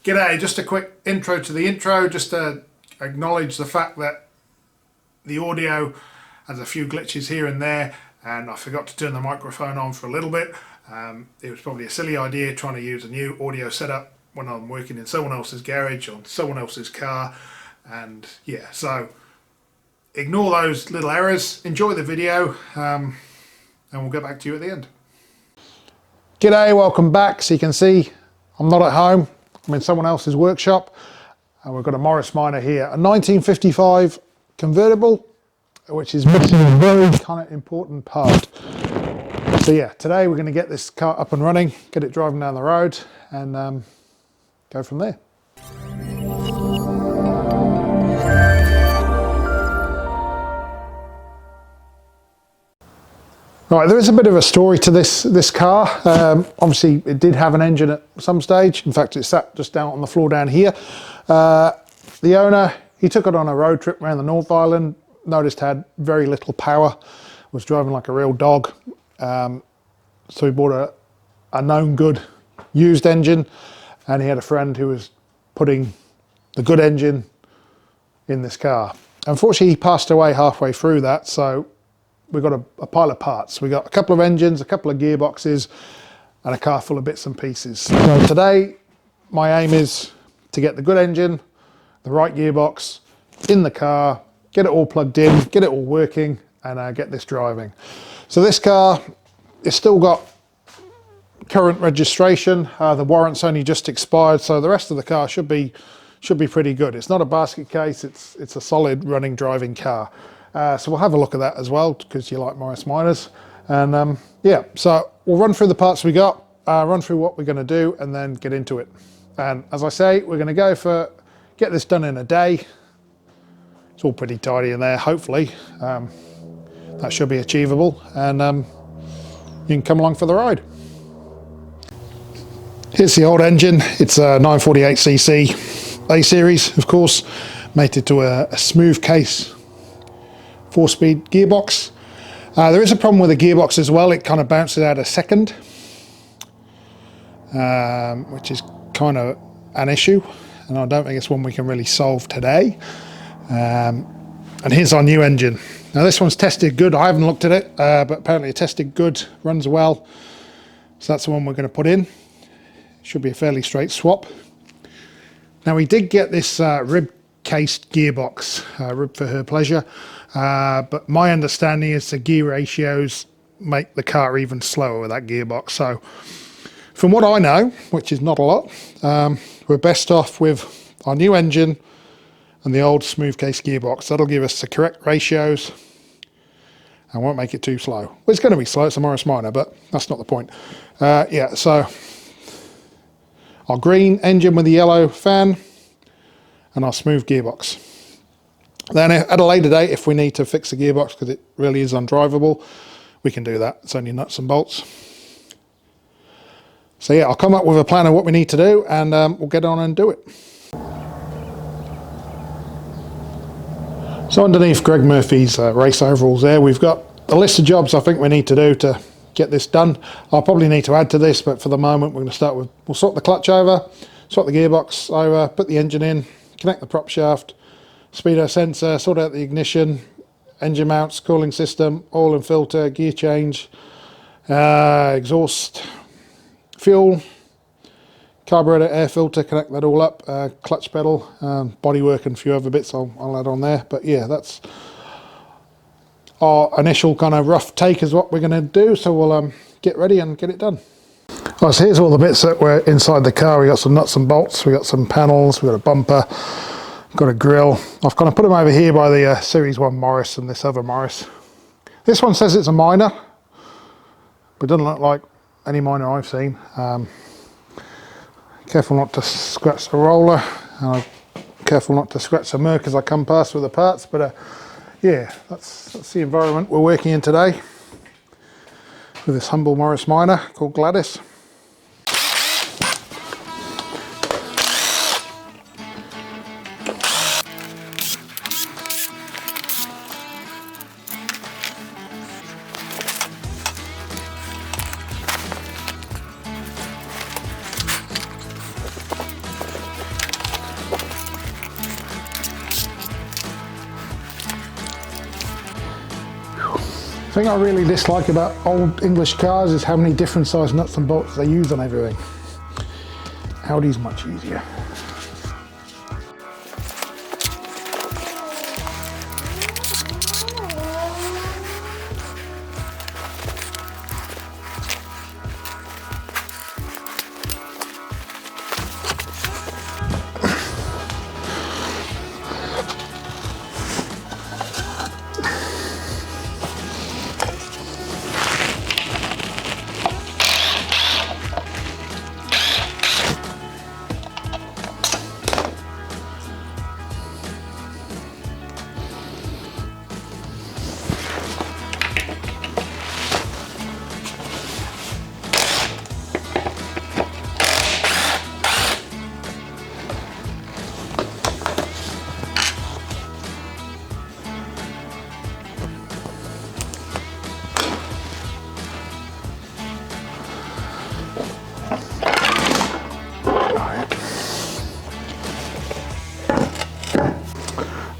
G'day, just a quick intro to the intro, just to acknowledge the fact that the audio has a few glitches here and there, and I forgot to turn the microphone on for a little bit. It was probably a silly idea trying to use a new audio setup when I'm working in someone else's garage on someone else's car, and yeah, so ignore those little errors, enjoy the video, and we'll get back to you at the end. G'day, welcome back. So you can see I'm not at home, I'm in someone else's workshop, and we've got a Morris Minor here, a 1955 convertible, which is missing a very kind of important part. So yeah, today we're going to get this car up and running, get it driving down the road, and go from there. Right, there is a bit of a story to this car. Obviously it did have an engine at some stage. In fact, it sat just down on the floor down here. The owner, he took it on a road trip around the North Island, noticed had very little power, was driving like a real dog. So he bought a known good used engine, and he had a friend who was putting the good engine in this car. Unfortunately, he passed away halfway through that, so we've got a pile of parts. We got a couple of engines, a couple of gearboxes, and a car full of bits and pieces. So today, my aim is to get the good engine, the right gearbox in the car, get it all plugged in, get it all working, and get this driving. So this car, it's still got current registration. The warrant's only just expired, so the rest of the car should be pretty good. It's not a basket case. It's a solid running driving car. So we'll have a look at that as well, because you like Morris Minors. And yeah, so we'll run through the parts we got, run through what we're going to do, and then get into it. And as I say, we're going to get this done in a day. It's all pretty tidy in there, hopefully. That should be achievable, and you can come along for the ride. Here's the old engine. It's a 948cc A-series, of course, mated to a smooth case 4-speed gearbox. There is a problem with the gearbox as well. It kind of bounces out a second, which is kind of an issue, and I don't think it's one we can really solve today. And here's our new engine. Now this one's tested good. I haven't looked at it, but apparently it tested good, runs well. So that's the one we're going to put in. Should be a fairly straight swap. Now we did get this rib cased gearbox, rib for her pleasure, but my understanding is the gear ratios make the car even slower with that gearbox. So from what I know, which is not a lot, we're best off with our new engine and the old smooth case gearbox. That'll give us the correct ratios and won't make it too slow. Well, it's going to be slow, it's a Morris Minor, but that's not the point. Yeah, so our green engine with the yellow fan and our smooth gearbox. Then at a later date, if we need to fix the gearbox because it really is undrivable, we can do that. It's only nuts and bolts. So yeah, I'll come up with a plan of what we need to do, and we'll get on and do it. So underneath Greg Murphy's race overalls there, we've got a list of jobs I think we need to do to get this done. I'll probably need to add to this, but for the moment we're going to start with, we'll swap the clutch over, swap the gearbox over, put the engine in, connect the prop shaft, speedo sensor, sort out the ignition, engine mounts, cooling system, oil and filter, gear change, exhaust, fuel, carburetor, air filter, connect that all up, clutch pedal, bodywork and a few other bits I'll add on there. But yeah, that's our initial kind of rough take is what we're going to do. So we'll get ready and get it done. Right, so here's all the bits that were inside the car. We got some nuts and bolts, we got some panels, we got a bumper, got a grille. I've kind of put them over here by the Series 1 Morris and this other Morris. This one says it's a Minor, but it doesn't look like any Minor I've seen. Careful not to scratch the roller, and careful not to scratch the Merc as I come past with the parts, but yeah, that's the environment we're working in today with this humble Morris Minor called Gladys. thing I really dislike about old English cars is how many different size nuts and bolts they use on everything. Audi's much easier.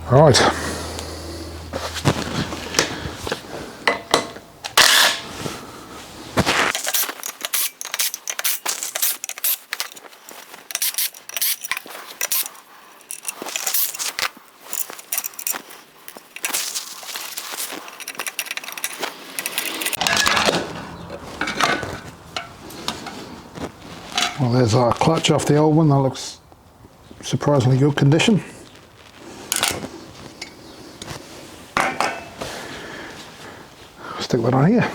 Right. Well, there's our clutch off the old one. That looks surprisingly good condition. Stick that on here.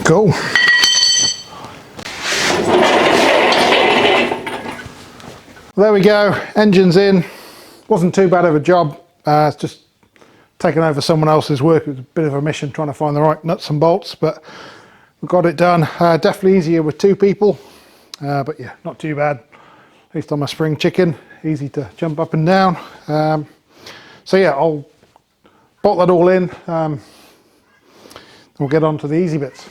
Cool. There we go, engine's in. Wasn't too bad of a job. It's just taking over someone else's work. It was a bit of a mission trying to find the right nuts and bolts, but we got it done. Definitely easier with 2 people, but yeah, not too bad. At least on my spring chicken, easy to jump up and down. So yeah, I'll bolt that all in. We'll get on to the easy bits.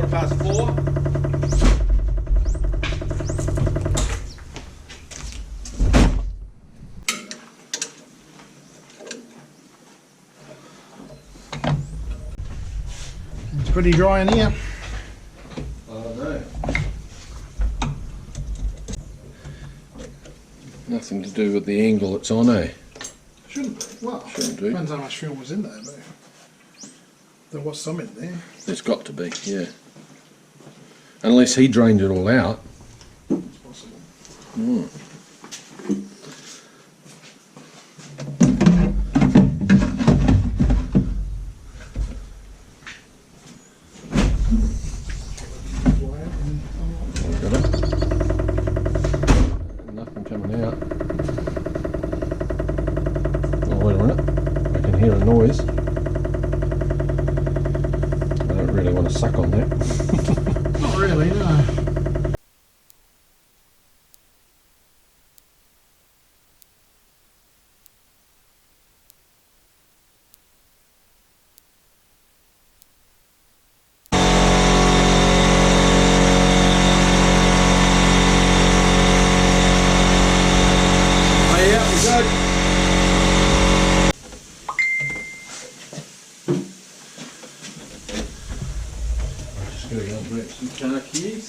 Past 4. It's pretty dry in here. No. Nothing to do with the angle it's on, eh? Shouldn't be. Well, Shouldn't do. depends how much fuel was in there, but there was some in there. There's got to be, yeah. Unless he drained it all out. It's possible. Mm. Got it. Nothing coming out. Oh, wait a minute. I can hear a noise. I don't really want to suck on that. Not really, no. Some car keys.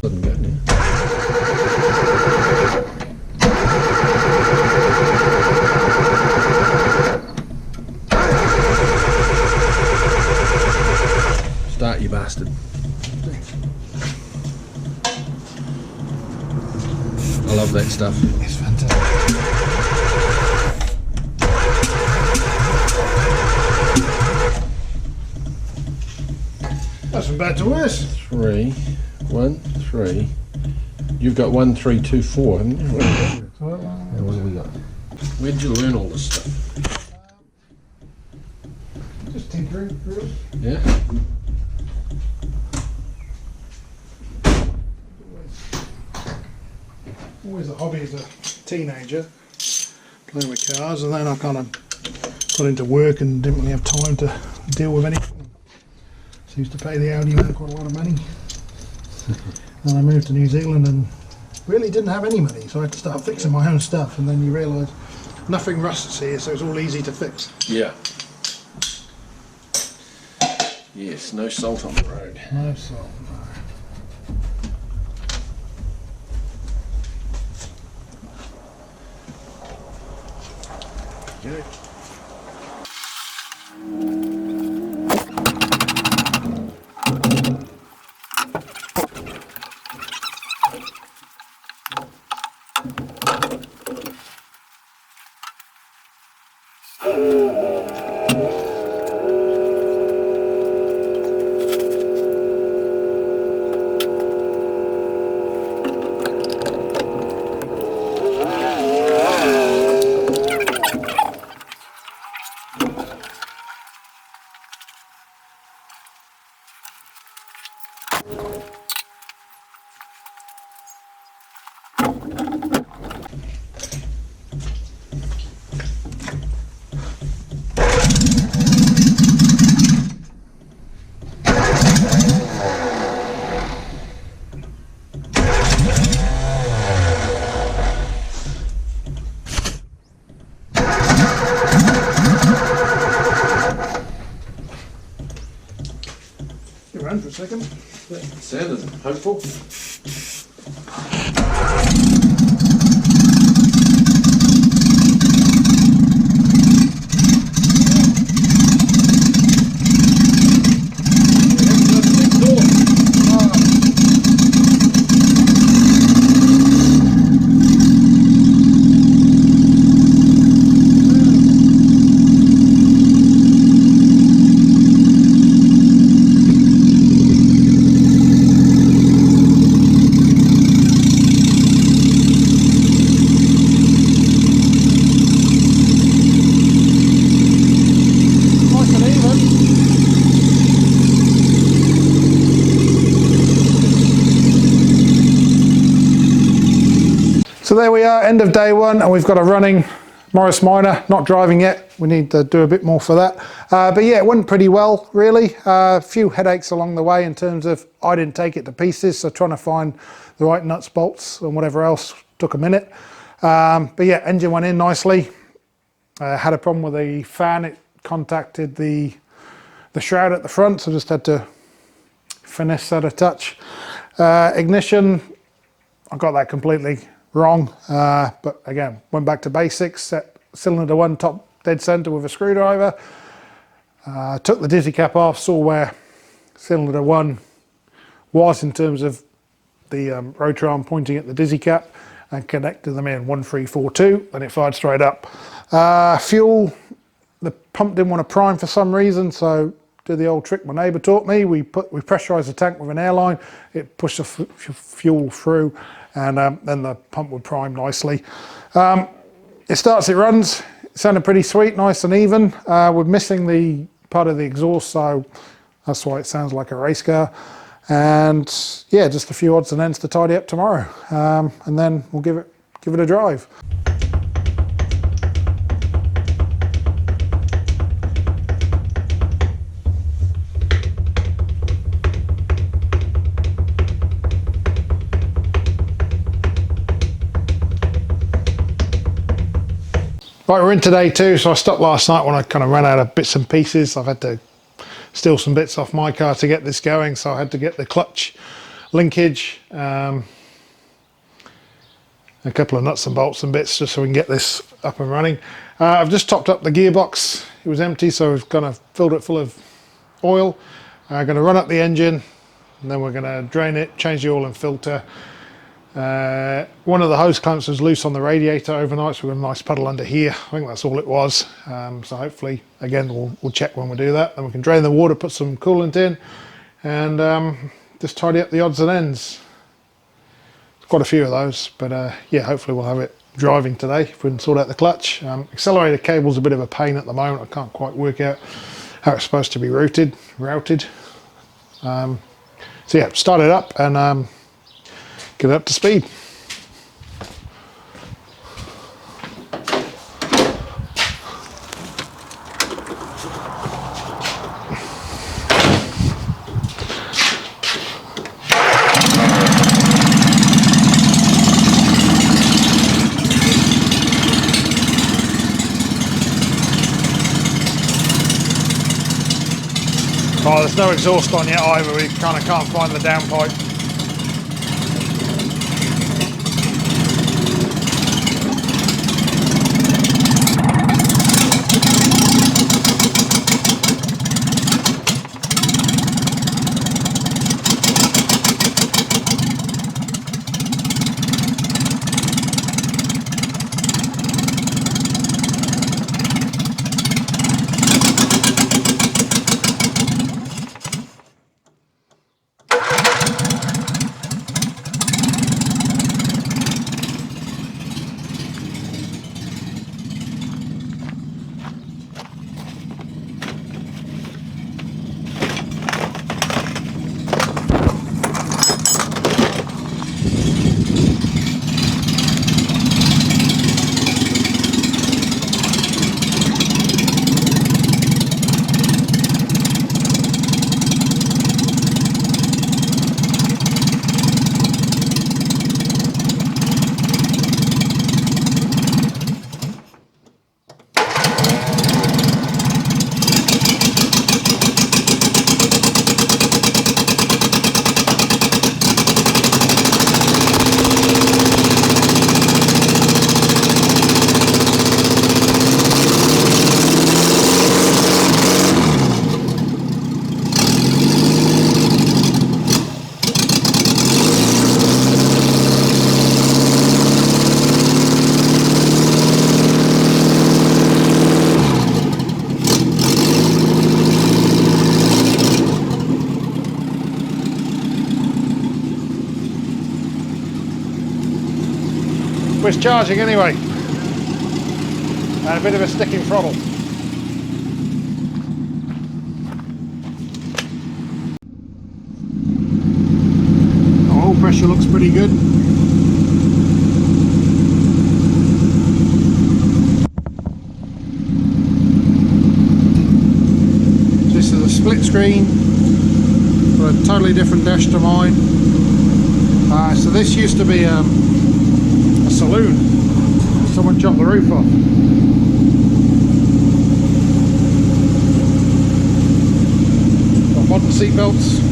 Doesn't go now. Start, you bastard. I love that stuff. It's fantastic. That's from bad to worse. 3, 1, 3. You've got 1, 3, 2, 4, haven't you? And what have we got? Where'd you learn all this stuff? Just tinkering, really. Yeah. Always a hobby as a teenager, playing with cars, and then I kind of got into work and didn't really have time to deal with anything. So I used to pay the Audi man quite a lot of money. And I moved to New Zealand and really didn't have any money, so I had to start fixing my own stuff, and then you realise nothing rusts here, so it's all easy to fix. Yeah. Yes, no salt on the road. No salt, no. Get it. Around for a second. Sounded hopeful. So there we are, end of day one, and we've got a running Morris Minor, not driving yet. We need to do a bit more for that. But yeah, it went pretty well, really. A few headaches along the way in terms of I didn't take it to pieces, so trying to find the right nuts, bolts, and whatever else took a minute. But yeah, engine went in nicely. Had a problem with the fan. It contacted the shroud at the front, so just had to finesse that a touch. Ignition, I got that completely wrong, but again, went back to basics, set cylinder 1 top dead center with a screwdriver, took the dizzy cap off, saw where cylinder 1 was in terms of the rotor arm pointing at the dizzy cap, and connected them in 1, 3, 4, 2, and it fired straight up. Fuel, the pump didn't want to prime for some reason, so did the old trick my neighbour taught me. We pressurised the tank with an airline, it pushed the fuel through, and then the pump would prime nicely. It starts, it runs, it sounded pretty sweet, nice and even. We're missing the part of the exhaust, so that's why it sounds like a race car. And yeah, just a few odds and ends to tidy up tomorrow, and then we'll give it a drive. Right, we're in today too, so I stopped last night when I kind of ran out of bits and pieces. I've had to steal some bits off my car to get this going, so I had to get the clutch linkage, a couple of nuts and bolts and bits just so we can get this up and running. I've just topped up the gearbox. It was empty, so we've kind of filled it full of oil. I'm going to run up the engine, and then we're going to drain it, change the oil and filter. One of the hose clamps was loose on the radiator overnight, so we've got a nice puddle under here. I think that's all it was. So hopefully, again, we'll check when we do that. Then we can drain the water, put some coolant in, and just tidy up the odds and ends. Quite a few of those, but yeah, hopefully we'll have it driving today if we can sort out the clutch. Accelerator cable's a bit of a pain at the moment. I can't quite work out how it's supposed to be routed. So yeah, start it up and get it up to speed. Oh, there's no exhaust on yet either, we kind of can't find the downpipe. It's charging anyway, and a bit of a sticking throttle. Oil pressure looks pretty good. This is a split screen for a totally different dash to mine. So this used to be a saloon. Someone chopped the roof off. Got modern seat belts.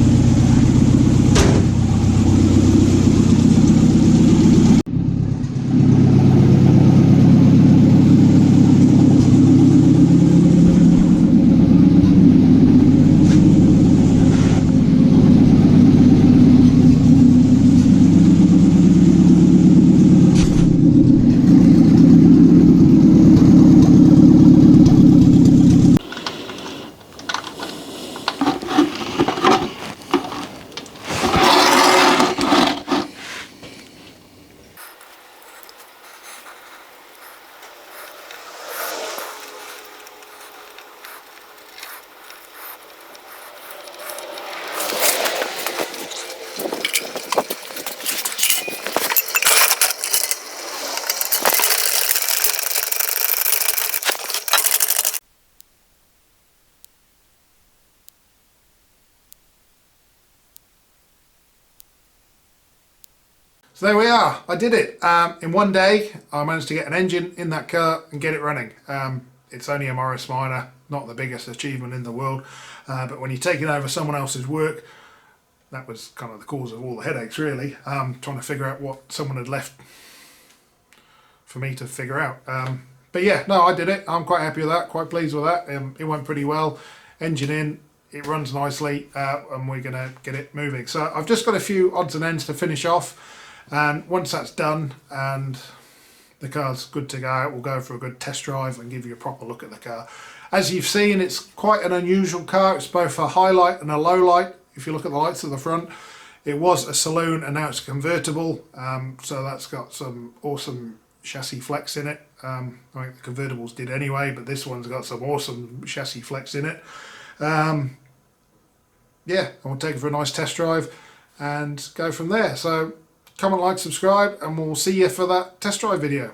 So there we are, I did it. In one day I managed to get an engine in that car and get it running. It's only a Morris Minor, not the biggest achievement in the world, but when you're taking over someone else's work, that was kind of the cause of all the headaches really, trying to figure out what someone had left for me to figure out. But yeah, no, I did it. I'm quite happy with that, quite pleased with that. It went pretty well. Engine in, it runs nicely, and we're going to get it moving. So I've just got a few odds and ends to finish off, and once that's done and the car's good to go, we'll go for a good test drive and give you a proper look at the car. As you've seen, it's quite an unusual car. It's both a high light and a low light. If you look at the lights at the front, it was a saloon and now it's a convertible, so that's got some awesome chassis flex in it. I think the convertibles did anyway, but this one's got some awesome chassis flex in it. Yeah, we'll take it for a nice test drive and go from there. So comment, like, subscribe, and we'll see you for that test drive video.